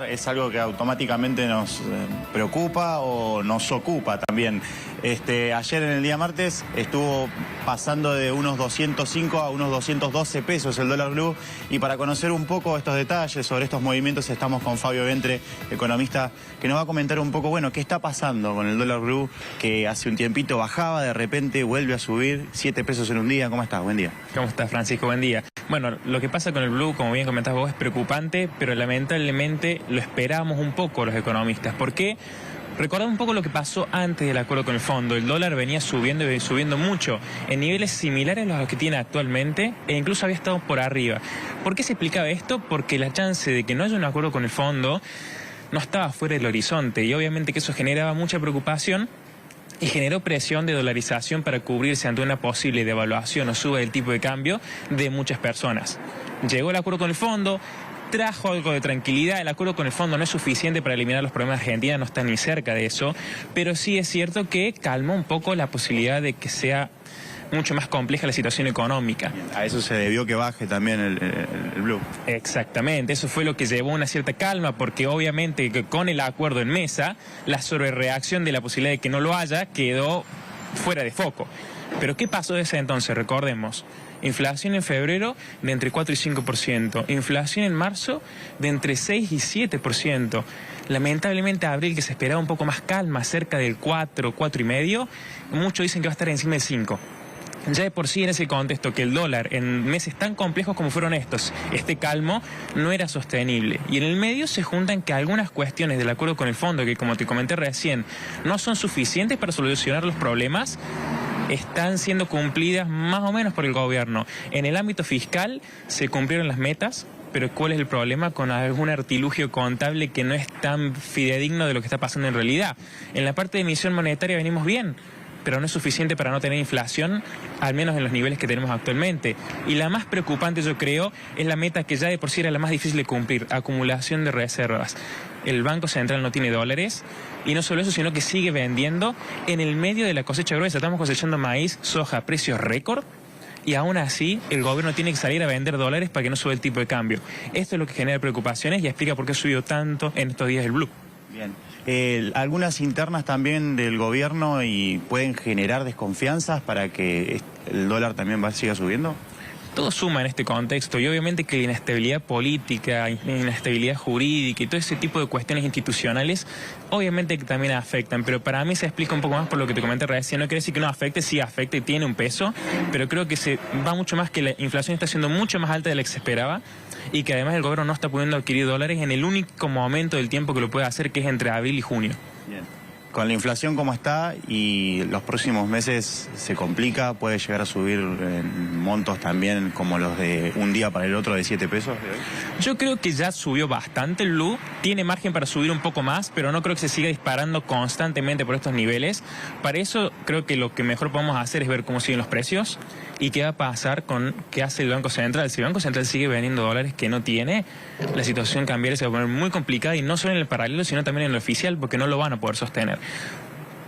es algo que automáticamente nos preocupa o nos ocupa también. Ayer en el día martes estuvo pasando de unos 205 a unos 212 pesos el dólar blue, y para conocer un poco estos detalles sobre estos movimientos estamos con Fabio Ventre, economista, que nos va a comentar un poco, bueno, qué está pasando con el dólar blue, que hace un tiempito bajaba, de repente vuelve a subir 7 pesos en un día. ¿Cómo estás? Buen día. ¿Cómo estás, Francisco? Buen día. Bueno, lo que pasa con el blue, como bien comentabas vos, es preocupante, pero lamentablemente lo esperábamos un poco los economistas. ¿Por qué? Recordad un poco lo que pasó antes del acuerdo con el fondo. El dólar venía subiendo y subiendo mucho, en niveles similares a los que tiene actualmente, e incluso había estado por arriba. ¿Por qué se explicaba esto? Porque la chance de que no haya un acuerdo con el fondo no estaba fuera del horizonte, y obviamente que eso generaba mucha preocupación y generó presión de dolarización para cubrirse ante una posible devaluación o suba del tipo de cambio de muchas personas. Llegó el acuerdo con el fondo, trajo algo de tranquilidad. El acuerdo con el fondo no es suficiente para eliminar los problemas de Argentina, no está ni cerca de eso, pero sí es cierto que calmó un poco la posibilidad de que sea mucho más compleja la situación económica. A eso se debió que baje también el blue. Exactamente, eso fue lo que llevó a una cierta calma, porque obviamente que con el acuerdo en mesa, la sobrereacción de la posibilidad de que no lo haya quedó fuera de foco. Pero ¿qué pasó desde entonces? Recordemos, inflación en febrero de entre 4 y 5%, inflación en marzo de entre 6 y 7%. Lamentablemente abril, que se esperaba un poco más calma, cerca del 4, 4,5, muchos dicen que va a estar encima del 5. Ya de por sí, en ese contexto, que el dólar en meses tan complejos como fueron estos, calmo, no era sostenible. Y en el medio se juntan que algunas cuestiones del acuerdo con el fondo, que como te comenté recién, no son suficientes para solucionar los problemas, están siendo cumplidas más o menos por el gobierno. En el ámbito fiscal se cumplieron las metas, pero ¿cuál es el problema? Con algún artilugio contable que no es tan fidedigno de lo que está pasando en realidad. En la parte de emisión monetaria venimos bien, pero no es suficiente para no tener inflación, al menos en los niveles que tenemos actualmente. Y la más preocupante, yo creo, es la meta que ya de por sí era la más difícil de cumplir: acumulación de reservas. El Banco Central no tiene dólares, y no solo eso, sino que sigue vendiendo en el medio de la cosecha gruesa. Estamos cosechando maíz, soja, precios récord, y aún así el gobierno tiene que salir a vender dólares para que no suba el tipo de cambio. Esto es lo que genera preocupaciones y explica por qué ha subido tanto en estos días el blue. Bien. Algunas internas también del gobierno y pueden generar desconfianzas para que el dólar también siga subiendo. Todo suma en este contexto, y obviamente que la inestabilidad política, inestabilidad jurídica y todo ese tipo de cuestiones institucionales obviamente que también afectan, pero para mí se explica un poco más por lo que te comenté recién. No quiere decir que no afecte, sí afecta y tiene un peso, pero creo que se va mucho más, que la inflación está siendo mucho más alta de la que se esperaba, y que además el gobierno no está pudiendo adquirir dólares en el único momento del tiempo que lo puede hacer, que es entre abril y junio. Bien. Con la inflación como está y los próximos meses se complica, puede llegar a subir montos también como los de un día para el otro de 7 pesos. Yo creo que ya subió bastante el blue, tiene margen para subir un poco más, pero no creo que se siga disparando constantemente por estos niveles. Para eso creo que lo que mejor podemos hacer es ver cómo siguen los precios y qué va a pasar con qué hace el Banco Central. Si el Banco Central sigue vendiendo dólares que no tiene, la situación cambiaria se va a poner muy complicada, y no solo en el paralelo, sino también en el oficial, porque no lo van a poder sostener.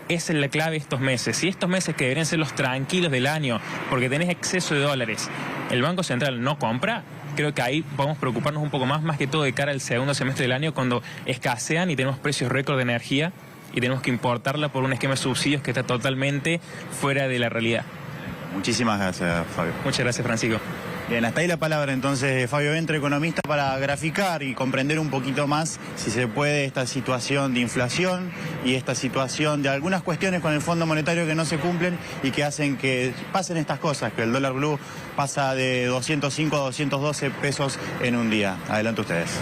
Esa es la clave de estos meses. Si estos meses, que deberían ser los tranquilos del año, porque tenés exceso de dólares, el Banco Central no compra, creo que ahí podemos preocuparnos un poco más que todo de cara al segundo semestre del año, cuando escasean y tenemos precios récord de energía y tenemos que importarla por un esquema de subsidios que está totalmente fuera de la realidad. Muchísimas gracias, Fabio. Muchas gracias, Francisco. Bien, hasta ahí la palabra entonces de Fabio Ventre, economista, para graficar y comprender un poquito más, si se puede, esta situación de inflación y esta situación de algunas cuestiones con el Fondo Monetario que no se cumplen y que hacen que pasen estas cosas, que el dólar blue pasa de 205 a 212 pesos en un día. Adelante ustedes.